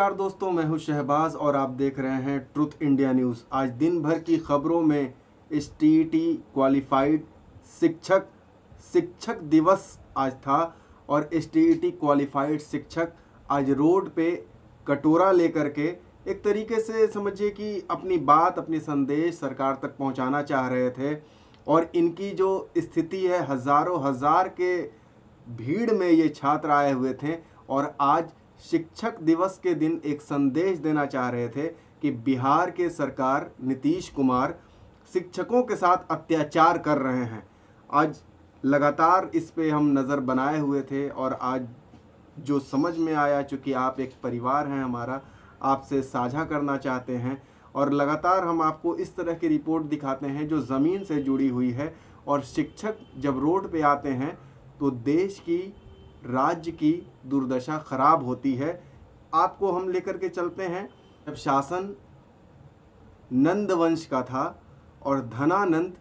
नमस्कार दोस्तों, मैं हूं शहबाज और आप देख रहे हैं ट्रुथ इंडिया न्यूज़। आज दिन भर की खबरों में एसटीईटी क्वालिफाइड शिक्षक दिवस आज था और एसटीईटी क्वालिफाइड शिक्षक आज रोड पे कटोरा लेकर के एक तरीके से समझिए कि अपनी बात, अपनी संदेश सरकार तक पहुंचाना चाह रहे थे। और इनकी जो स्थिति है, हज़ारों हज़ार के भीड़ में ये छात्र आए हुए थे और आज शिक्षक दिवस के दिन एक संदेश देना चाह रहे थे कि बिहार के सरकार नीतीश कुमार शिक्षकों के साथ अत्याचार कर रहे हैं। आज लगातार इस पे हम नज़र बनाए हुए थे और आज जो समझ में आया, चूँकि आप एक परिवार हैं हमारा, आपसे साझा करना चाहते हैं और लगातार हम आपको इस तरह की रिपोर्ट दिखाते हैं जो ज़मीन से जुड़ी हुई है। और शिक्षक जब रोड पे आते हैं तो देश की, राज्य की दुर्दशा खराब होती है। आपको हम लेकर के चलते हैं जब शासन नंद वंश का था और धनानंद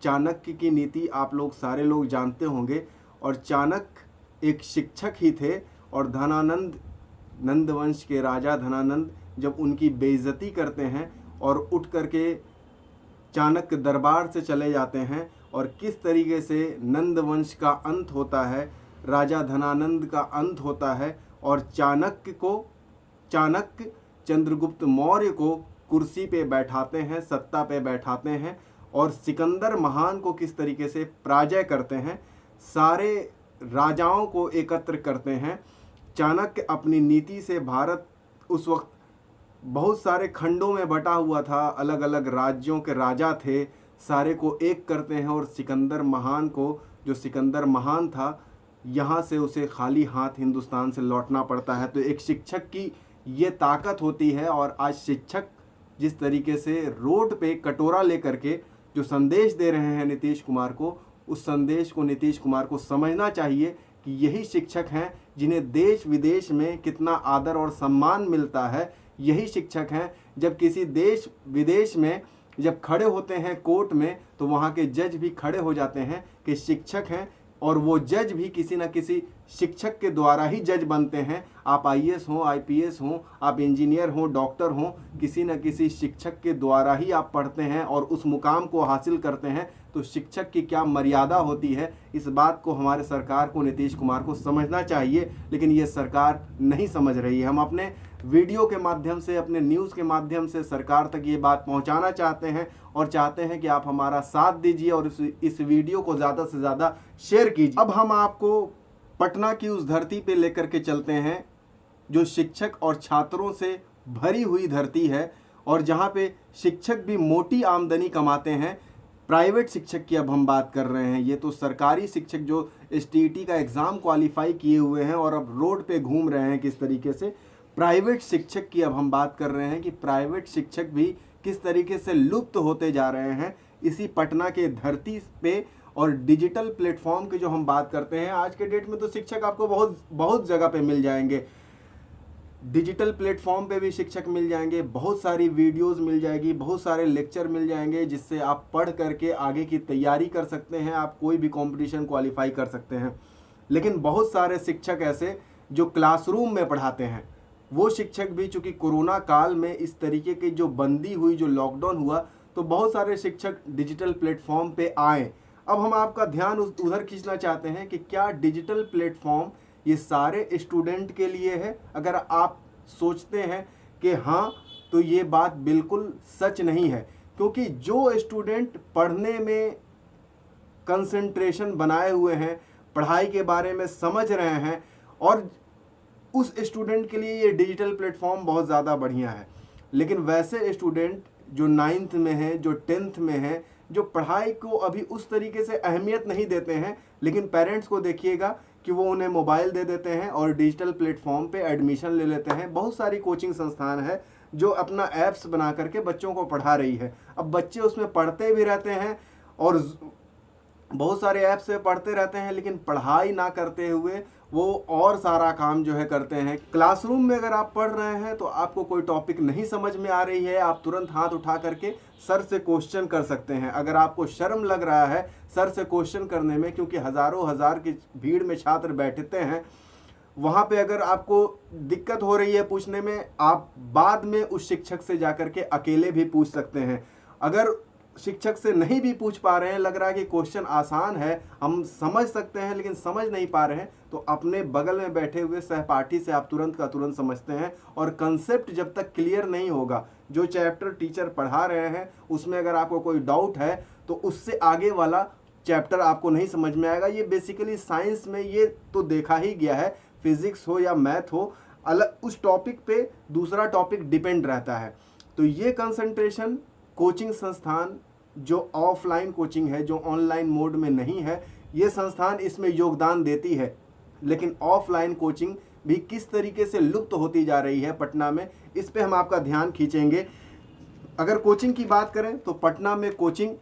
चाणक्य की नीति आप लोग सारे लोग जानते होंगे। और चाणक्य एक शिक्षक ही थे और धनानंद, नंद वंश के राजा धनानंद जब उनकी बेइज्जती करते हैं और उठ करके चाणक्य दरबार से चले जाते हैं और किस तरीके से नंद वंश का अंत होता है, राजा धनानंद का अंत होता है और चाणक्य चंद्रगुप्त मौर्य को कुर्सी पे बैठाते हैं, सत्ता पे बैठाते हैं और सिकंदर महान को किस तरीके से पराजय करते हैं, सारे राजाओं को एकत्र करते हैं। चाणक्य अपनी नीति से भारत उस वक्त बहुत सारे खंडों में बटा हुआ था, अलग अलग राज्यों के राजा थे, सारे को एक करते हैं और सिकंदर महान को, जो सिकंदर महान था, यहाँ से उसे खाली हाथ हिंदुस्तान से लौटना पड़ता है। तो एक शिक्षक की ये ताकत होती है। और आज शिक्षक जिस तरीके से रोड पे कटोरा लेकर के जो संदेश दे रहे हैं नीतीश कुमार को, उस संदेश को नीतीश कुमार को समझना चाहिए कि यही शिक्षक हैं जिन्हें देश विदेश में कितना आदर और सम्मान मिलता है। यही शिक्षक हैं जब किसी देश विदेश में जब खड़े होते हैं कोर्ट में तो वहाँ के जज भी खड़े हो जाते हैं कि शिक्षक हैं और वो जज भी किसी न किसी शिक्षक के द्वारा ही जज बनते हैं। आप आईएएस हों, आईपीएस हों, आप इंजीनियर हों, डॉक्टर हों, किसी न किसी शिक्षक के द्वारा ही आप पढ़ते हैं और उस मुकाम को हासिल करते हैं। तो शिक्षक की क्या मर्यादा होती है, इस बात को हमारे सरकार को, नीतीश कुमार को समझना चाहिए। लेकिन ये सरकार नहीं समझ रही है। हम अपने वीडियो के माध्यम से, अपने न्यूज़ के माध्यम से सरकार तक ये बात पहुंचाना चाहते हैं और चाहते हैं कि आप हमारा साथ दीजिए और इस वीडियो को ज़्यादा से ज़्यादा शेयर कीजिए। अब हम आपको पटना की उस धरती पे लेकर के चलते हैं जो शिक्षक और छात्रों से भरी हुई धरती है और जहाँ पे शिक्षक भी मोटी आमदनी कमाते हैं। प्राइवेट शिक्षक की अब हम बात कर रहे हैं। ये तो सरकारी शिक्षक जो एसटीईटी का एग्ज़ाम क्वालिफाई किए हुए हैं और अब रोड पे घूम रहे हैं किस तरीके से। प्राइवेट शिक्षक की अब हम बात कर रहे हैं कि प्राइवेट शिक्षक भी किस तरीके से लुप्त होते जा रहे हैं इसी पटना के धरती पे। और डिजिटल प्लेटफॉर्म की जो हम बात करते हैं, आज के डेट में तो शिक्षक आपको बहुत जगह पे मिल जाएंगे। डिजिटल प्लेटफॉर्म पे भी शिक्षक मिल जाएंगे, बहुत सारी वीडियोस मिल जाएगी, बहुत सारे लेक्चर मिल जाएंगे जिससे आप पढ़ करके आगे की तैयारी कर सकते हैं, आप कोई भी कंपटीशन क्वालिफाई कर सकते हैं। लेकिन बहुत सारे शिक्षक ऐसे जो क्लासरूम में पढ़ाते हैं, वो शिक्षक भी, चूँकि कोरोना काल में इस तरीके की जो बंदी हुई, जो लॉकडाउन हुआ, तो बहुत सारे शिक्षक डिजिटल प्लेटफॉर्म पे आए। अब हम आपका ध्यान उधर खींचना चाहते हैं कि क्या डिजिटल प्लेटफॉर्म ये सारे स्टूडेंट के लिए है? अगर आप सोचते हैं कि हाँ, तो ये बात बिल्कुल सच नहीं है, क्योंकि जो स्टूडेंट पढ़ने में कंसंट्रेशन बनाए हुए हैं, पढ़ाई के बारे में समझ रहे हैं, और उस स्टूडेंट के लिए ये डिजिटल प्लेटफॉर्म बहुत ज़्यादा बढ़िया है। लेकिन वैसे स्टूडेंट जो 9th में हैं, जो 10th में हैं, जो पढ़ाई को अभी उस तरीके से अहमियत नहीं देते हैं, लेकिन पेरेंट्स को देखिएगा कि वो उन्हें मोबाइल दे देते हैं और डिजिटल प्लेटफॉर्म पे एडमिशन ले लेते हैं। बहुत सारी कोचिंग संस्थान है जो अपना ऐप्स बना करके बच्चों को पढ़ा रही है। अब बच्चे उसमें पढ़ते भी रहते हैं और बहुत सारे ऐप से पढ़ते रहते हैं, लेकिन पढ़ाई ना करते हुए वो और सारा काम जो है करते हैं। क्लासरूम में अगर आप पढ़ रहे हैं तो आपको कोई टॉपिक नहीं समझ में आ रही है, आप तुरंत हाथ उठा करके सर से क्वेश्चन कर सकते हैं। अगर आपको शर्म लग रहा है सर से क्वेश्चन करने में, क्योंकि हज़ारों हज़ार की भीड़ में छात्र बैठते हैं, वहाँ पे अगर आपको दिक्कत हो रही है पूछने में, आप बाद में उस शिक्षक से जाकर के अकेले भी पूछ सकते हैं। अगर शिक्षक से नहीं भी पूछ पा रहे हैं, लग रहा है कि क्वेश्चन आसान है, हम समझ सकते हैं लेकिन समझ नहीं पा रहे हैं, तो अपने बगल में बैठे हुए सहपाठी से आप तुरंत का तुरंत समझते हैं। और कंसेप्ट जब तक क्लियर नहीं होगा, जो चैप्टर टीचर पढ़ा रहे हैं उसमें अगर आपको कोई डाउट है तो उससे आगे वाला चैप्टर आपको नहीं समझ में आएगा। ये बेसिकली साइंस में ये तो देखा ही गया है, फिजिक्स हो या मैथ हो, अलग उस टॉपिक पे दूसरा टॉपिक डिपेंड रहता है। तो ये कंसंट्रेशन कोचिंग संस्थान जो ऑफलाइन कोचिंग है, जो ऑनलाइन मोड में नहीं है, ये संस्थान इसमें योगदान देती है। लेकिन ऑफलाइन कोचिंग भी किस तरीके से लुप्त होती जा रही है पटना में, इस पे हम आपका ध्यान खींचेंगे। अगर कोचिंग की बात करें तो पटना में कोचिंग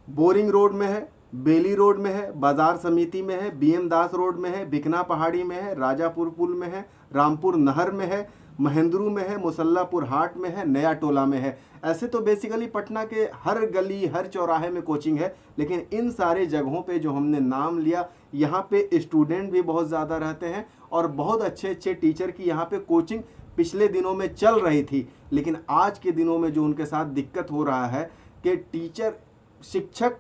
बोरिंग रोड में है, बेली रोड में है, बाजार समिति में है, बीएम दास रोड में है, बिकना पहाड़ी में है, राजापुर पुल में है, रामपुर नहर में है, महेंद्रू में है, मुसल्लापुर हाट में है, नया टोला में है। ऐसे तो बेसिकली पटना के हर गली हर चौराहे में कोचिंग है, लेकिन इन सारे जगहों पे जो हमने नाम लिया, यहाँ पे स्टूडेंट भी बहुत ज़्यादा रहते हैं और बहुत अच्छे अच्छे टीचर की यहाँ पे कोचिंग पिछले दिनों में चल रही थी। लेकिन आज के दिनों में जो उनके साथ दिक्कत हो रहा है कि टीचर शिक्षक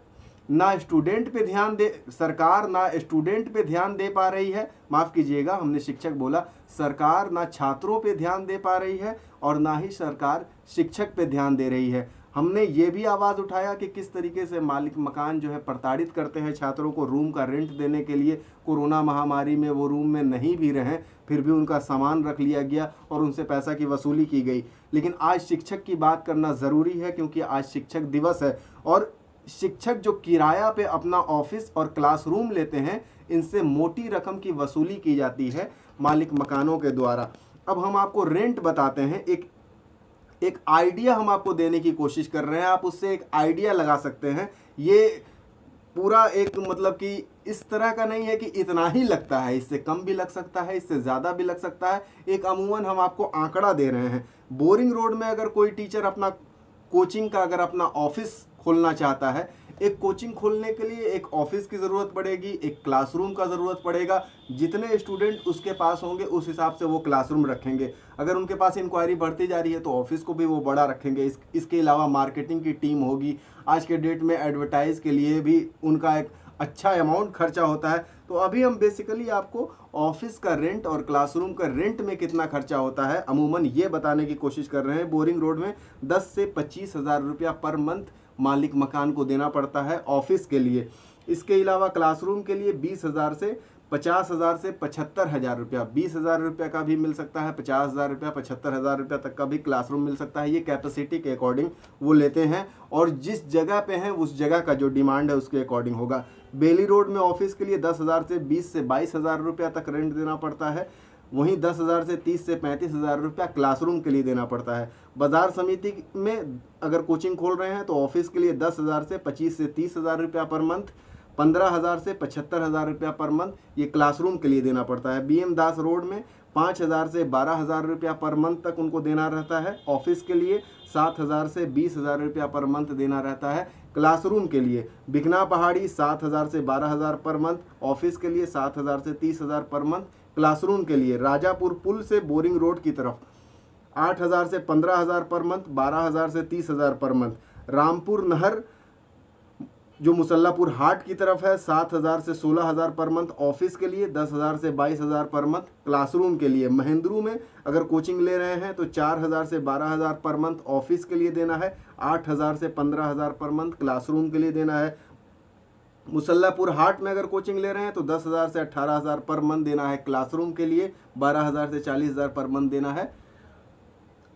ना स्टूडेंट पे ध्यान दे, सरकार ना स्टूडेंट पे ध्यान दे पा रही है, माफ़ कीजिएगा हमने शिक्षक बोला, सरकार ना छात्रों पे ध्यान दे पा रही है और ना ही सरकार शिक्षक पे ध्यान दे रही है। हमने ये भी आवाज़ उठाया कि किस तरीके से मालिक मकान जो है प्रताड़ित करते हैं छात्रों को रूम का रेंट देने के लिए। कोरोना महामारी में वो रूम में नहीं भी रहें, फिर भी उनका सामान रख लिया गया और उनसे पैसा की वसूली की गई। लेकिन आज शिक्षक की बात करना ज़रूरी है, क्योंकि आज शिक्षक दिवस है और शिक्षक जो किराया पे अपना ऑफिस और क्लासरूम लेते हैं, इनसे मोटी रकम की वसूली की जाती है मालिक मकानों के द्वारा। अब हम आपको रेंट बताते हैं, एक आइडिया हम आपको देने की कोशिश कर रहे हैं, आप उससे एक आइडिया लगा सकते हैं। ये पूरा एक मतलब कि इस तरह का नहीं है कि इतना ही लगता है, इससे कम भी लग सकता है, इससे ज़्यादा भी लग सकता है। एक अमूमन हम आपको आंकड़ा दे रहे हैं। बोरिंग रोड में अगर कोई टीचर अपना कोचिंग का अगर अपना ऑफिस खोलना चाहता है, एक कोचिंग खोलने के लिए एक ऑफिस की ज़रूरत पड़ेगी, एक क्लासरूम का ज़रूरत पड़ेगा। जितने स्टूडेंट उसके पास होंगे उस हिसाब से वो क्लासरूम रखेंगे। अगर उनके पास इंक्वायरी बढ़ती जा रही है तो ऑफिस को भी वो बड़ा रखेंगे। इसके अलावा मार्केटिंग की टीम होगी। आज के डेट में एडवर्टाइज़ के लिए भी उनका एक अच्छा अमाउंट खर्चा होता है। तो अभी हम बेसिकली आपको ऑफिस का रेंट और क्लासरूम का रेंट में कितना खर्चा होता है अमूमन ये बताने की कोशिश कर रहे हैं। बोरिंग रोड में 10 से 25 हज़ार रुपया पर मंथ मालिक मकान को देना पड़ता है ऑफिस के लिए। इसके अलावा क्लासरूम के लिए 20,000 से 50,000 से 75,000 रुपया, 20,000 रुपया का भी मिल सकता है, 50,000 रुपया, 75,000 रुपया तक का भी क्लासरूम मिल सकता है। ये कैपेसिटी के अकॉर्डिंग वो लेते हैं और जिस जगह पे हैं उस जगह का जो डिमांड है उसके अकॉर्डिंग होगा। बेली रोड में ऑफिस के लिए 10,000 से 20 से 22,000 रुपया तक रेंट देना पड़ता है। वहीं 10,000 से 30 से 35,000 रुपया क्लासरूम के लिए देना पड़ता है। बाजार समिति में अगर कोचिंग खोल रहे हैं तो ऑफिस के लिए 10,000 से 25 से 30,000 रुपया पर मंथ, 15,000 से 75,000 रुपया पर मंथ ये क्लासरूम के लिए देना पड़ता है। बीएम दास रोड में 5,000 से 12,000 रुपया पर मंथ तक उनको देना रहता है। ऑफिस के लिए 7,000 से 20,000 रुपया पर मंथ देना रहता है क्लासरूम के लिए। बिकना पहाड़ी 7,000 से 12,000 पर मंथ, ऑफिस के लिए 7,000 से 30,000 पर मंथ, क्लासरूम के लिए। राजापुर पुल से बोरिंग रोड की तरफ 8,000 से 15,000 पर मंथ, 12,000 से 30,000 पर मंथ। रामपुर नहर जो मुसल्लापुर हाट की तरफ है 7,000 से 16,000 पर मंथ, ऑफिस के लिए 10,000 से 22,000 पर मंथ, क्लासरूम के लिए। महेंद्रू में अगर कोचिंग ले रहे हैं तो 4,000 से 12,000 पर मंथ ऑफिस के लिए देना है, 8,000 से 15,000 पर मंथ क्लासरूम के लिए देना है। मुसल्लापुर हाट में अगर कोचिंग ले रहे हैं तो 10,000 से 18,000 पर मंथ देना है क्लासरूम के लिए, 12,000 से 40,000 पर मंथ देना है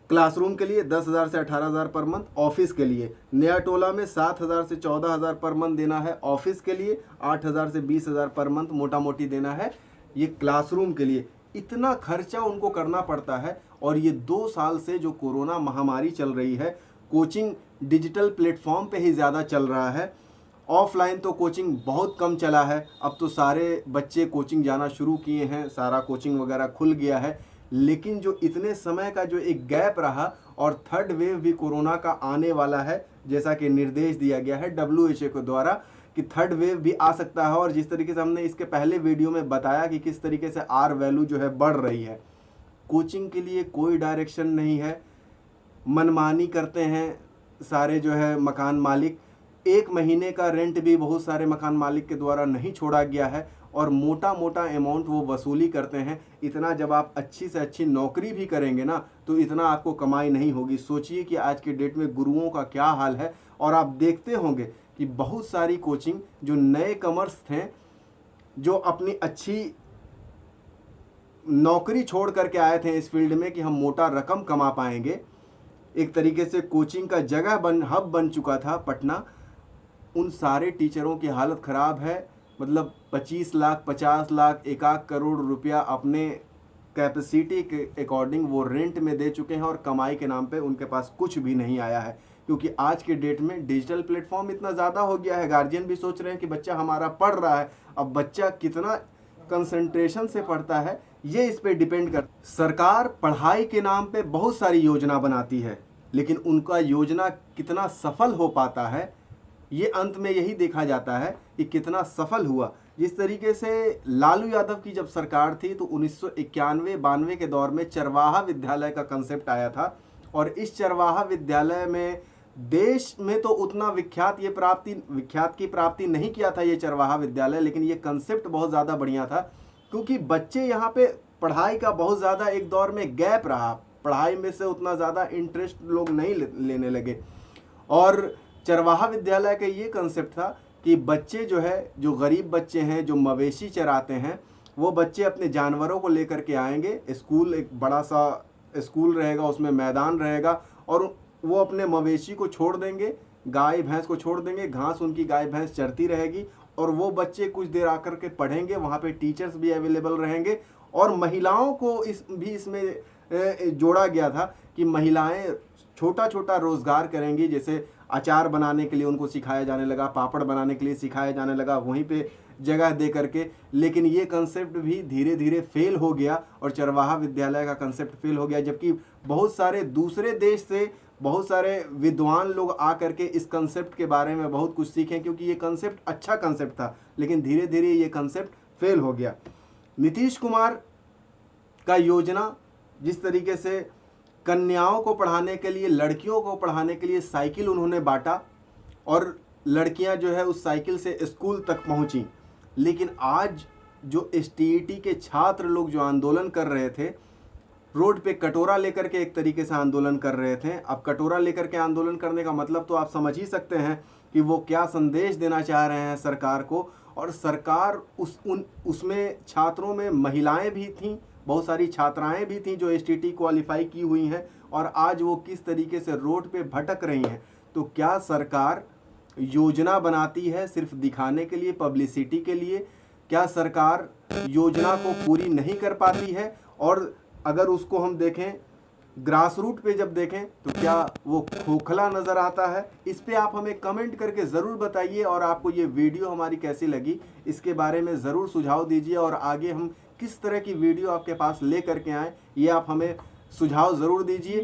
क्लासरूम के लिए, 10,000 से 18,000 पर मंथ ऑफिस के लिए। नया टोला में 7,000 से 14,000 पर मंथ देना है ऑफिस के लिए, 8,000 से 20,000 पर मंथ मोटा मोटी देना है ये क्लासरूम के लिए। इतना खर्चा उनको करना पड़ता है और ये 2 साल से जो कोरोना महामारी चल रही है, कोचिंग डिजिटल प्लेटफॉर्म पे ही ज़्यादा चल रहा है। ऑफलाइन तो कोचिंग बहुत कम चला है। अब तो सारे बच्चे कोचिंग जाना शुरू किए हैं, सारा कोचिंग वगैरह खुल गया है। लेकिन जो इतने समय का जो एक गैप रहा और थर्ड वेव भी कोरोना का आने वाला है, जैसा कि निर्देश दिया गया है WHO के द्वारा कि थर्ड वेव भी आ सकता है, और जिस तरीके से हमने इसके पहले वीडियो में बताया कि किस तरीके से आर वैल्यू जो है बढ़ रही है। कोचिंग के लिए कोई डायरेक्शन नहीं है, मनमानी करते हैं सारे जो है मकान मालिक। 1 महीने का रेंट भी बहुत सारे मकान मालिक के द्वारा नहीं छोड़ा गया है, और मोटा मोटा अमाउंट वो वसूली करते हैं। इतना जब आप अच्छी से अच्छी नौकरी भी करेंगे ना, तो इतना आपको कमाई नहीं होगी। सोचिए कि आज के डेट में गुरुओं का क्या हाल है। और आप देखते होंगे कि बहुत सारी कोचिंग जो नए कमर्स थे, जो अपनी अच्छी नौकरी छोड़ करके आए थे इस फील्ड में कि हम मोटा रकम कमा पाएंगे, एक तरीके से कोचिंग का हब बन चुका था पटना। उन सारे टीचरों की हालत ख़राब है। मतलब 25 लाख 50 लाख 1 करोड़ रुपया अपने कैपेसिटी के अकॉर्डिंग वो रेंट में दे चुके हैं, और कमाई के नाम पे उनके पास कुछ भी नहीं आया है। क्योंकि आज के डेट में डिजिटल प्लेटफॉर्म इतना ज़्यादा हो गया है, गार्जियन भी सोच रहे हैं कि बच्चा हमारा पढ़ रहा है, अब बच्चा कितना कंसंट्रेशन से पढ़ता है ये इस पे डिपेंड कर। सरकार पढ़ाई के नाम पे बहुत सारी योजना बनाती है, लेकिन उनका योजना कितना सफल हो पाता है ये अंत में यही देखा जाता है कि कितना सफल हुआ। जिस तरीके से लालू यादव की जब सरकार थी तो 1991-92 के दौर में चरवाहा विद्यालय का कंसेप्ट आया था, और इस चरवाहा विद्यालय में देश में तो उतना विख्यात की प्राप्ति नहीं किया था ये चरवाहा विद्यालय, लेकिन ये कंसेप्ट बहुत ज़्यादा बढ़िया था। क्योंकि बच्चे यहाँ पे पढ़ाई का बहुत ज़्यादा एक दौर में गैप रहा, पढ़ाई में से उतना ज़्यादा इंटरेस्ट लोग नहीं लेने लगे। और चरवाहा विद्यालय का ये कंसेप्ट था कि बच्चे जो है, जो गरीब बच्चे हैं, जो मवेशी चराते हैं, वो बच्चे अपने जानवरों को लेकर के आएंगे। स्कूल एक बड़ा सा स्कूल रहेगा, उसमें मैदान रहेगा, और वो अपने मवेशी को छोड़ देंगे, गाय भैंस को छोड़ देंगे, घास उनकी गाय भैंस चरती रहेगी, और वो बच्चे कुछ देर आकर के पढ़ेंगे। वहाँ पे टीचर्स भी अवेलेबल रहेंगे, और महिलाओं को इसमें जोड़ा गया था कि महिलाएं छोटा छोटा रोज़गार करेंगी। जैसे अचार बनाने के लिए उनको सिखाया जाने लगा, पापड़ बनाने के लिए सिखाया जाने लगा, वहीं पे जगह दे करके। लेकिन ये कंसेप्ट भी धीरे धीरे फेल हो गया, और चरवाहा विद्यालय का कंसेप्ट फेल हो गया। जबकि बहुत सारे दूसरे देश से बहुत सारे विद्वान लोग आ करके इस कंसेप्ट के बारे में बहुत कुछ सीखें, क्योंकि ये कंसेप्ट अच्छा कंसेप्ट था, लेकिन धीरे धीरे ये कंसेप्ट फेल हो गया। नीतीश कुमार का योजना जिस तरीके से कन्याओं को पढ़ाने के लिए, लड़कियों को पढ़ाने के लिए साइकिल उन्होंने बांटा, और लड़कियां जो है उस साइकिल से स्कूल तक पहुंची। लेकिन आज जो एसटीईटी के छात्र लोग जो आंदोलन कर रहे थे, रोड पे कटोरा लेकर के एक तरीके से आंदोलन कर रहे थे। अब कटोरा लेकर के आंदोलन करने का मतलब तो आप समझ ही सकते हैं कि वो क्या संदेश देना चाह रहे हैं सरकार को। और सरकार उसमें छात्रों में महिलाएं भी थीं, बहुत सारी छात्राएं भी थीं जो एसटीईटी क्वालिफाई की हुई हैं, और आज वो किस तरीके से रोड पे भटक रही हैं। तो क्या सरकार योजना बनाती है सिर्फ दिखाने के लिए, पब्लिसिटी के लिए? क्या सरकार योजना को पूरी नहीं कर पाती है? और अगर उसको हम देखें ग्रास रूट पे जब देखें तो क्या वो खोखला नज़र आता है? इस पे आप हमें कमेंट करके ज़रूर बताइए, और आपको ये वीडियो हमारी कैसी लगी इसके बारे में ज़रूर सुझाव दीजिए, और आगे हम किस तरह की वीडियो आपके पास ले करके आएँ ये आप हमें सुझाव ज़रूर दीजिए।